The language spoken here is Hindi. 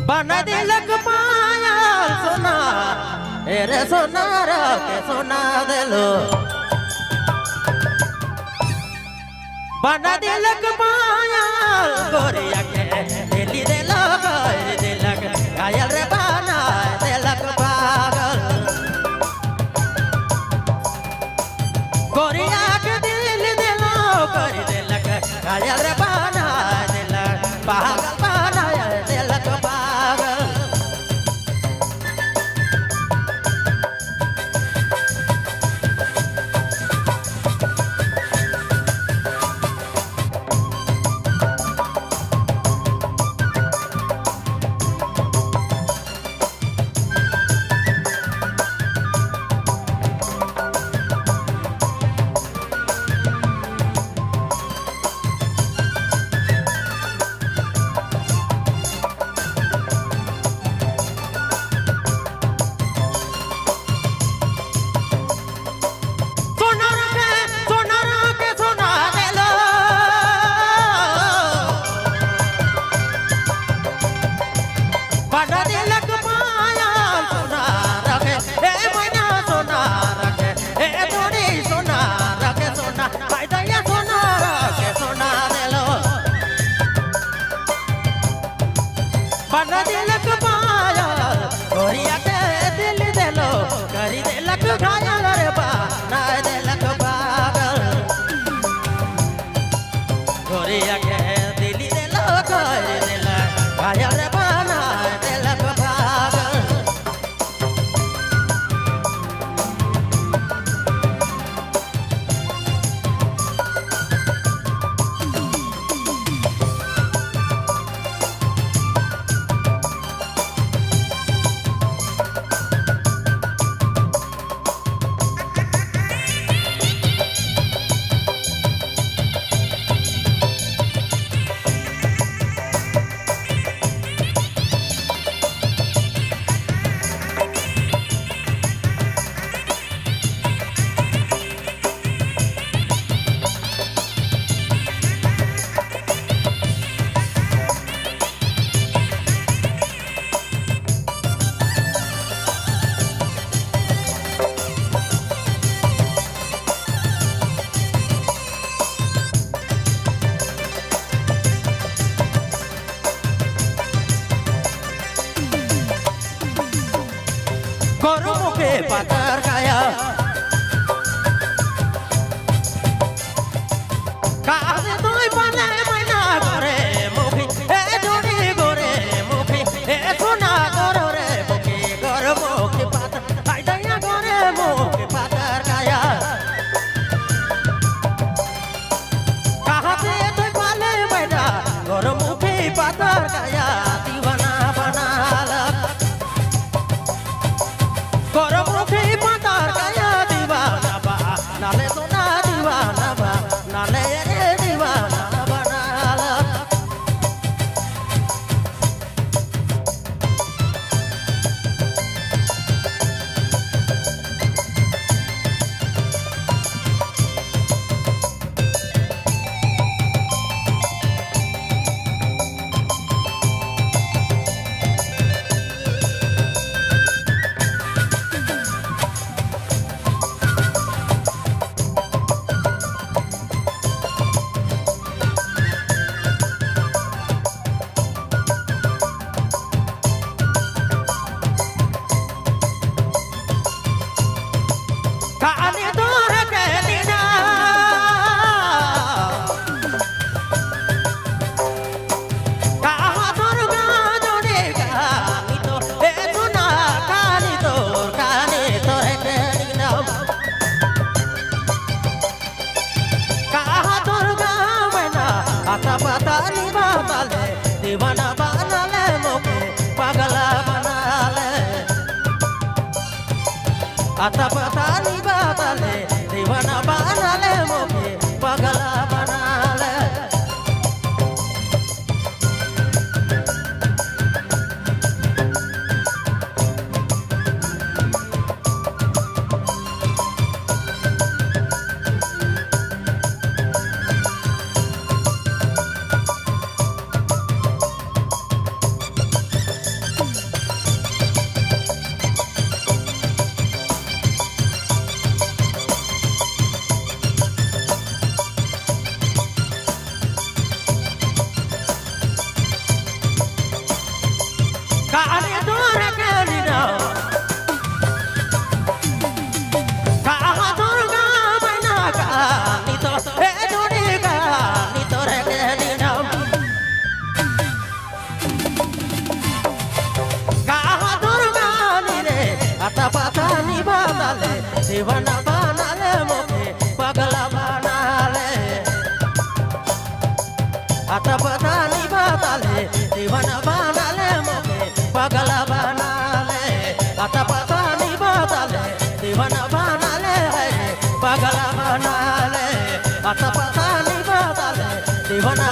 बना दिलक पायल सोना रे सोना के सोना दिलो बना दिलक पायल गोरिया के दिली दिलो कर दिलक घायल रे बना दिलक पागल गोरिया के दिल दिलो कर दिलक घायल रे बना दिलक पागल बना दिलक पागल बना दिलक पायल गोरिया के दिल दिलो करी दिलक घायल रे बना दिलक पागल गोरिया के दिल दिलो करी दिलक घायल रे बना दिलक पागल गोरु मुखे पातर काया काहे तोय बने मैना गोरे मुखी ए जोड़ी गोरे मुखी ए सोना गोरो रे मुखी गोर मुखी पातर आई दया गोरे मुखी पातर काया काहे तोय बने मैना गोर मुखी पातर काया दीवाना बनाला गोर मुखी पातर काया दीवाना बा नाले सोना दीवाना बा नाले रे दीवाना बनाला काने तोर के दीना कहा तोर गाजोने गानी तो ए सुना कानी तोर के दीना कहा तोर गावना आता पता नी बाले दीवाना बना ले मोके पागला बना ले आता पता नी बाले दीवाना बना ले मोके पागला बना ले काली दूर केली ना कहा दुर्गा मैना काली तो हे जोड़ी काली तो रे केली ना कहा दुर्गा नी रे आता पता नी बादले दीवाना बना ले मोके पगला बना ले आता पता नी बादले दीवाना बना ले मोके पगला बना ले आता पता नी बादले दीवाना बना ले पगला बना ले आता पता नी बादले दीवाना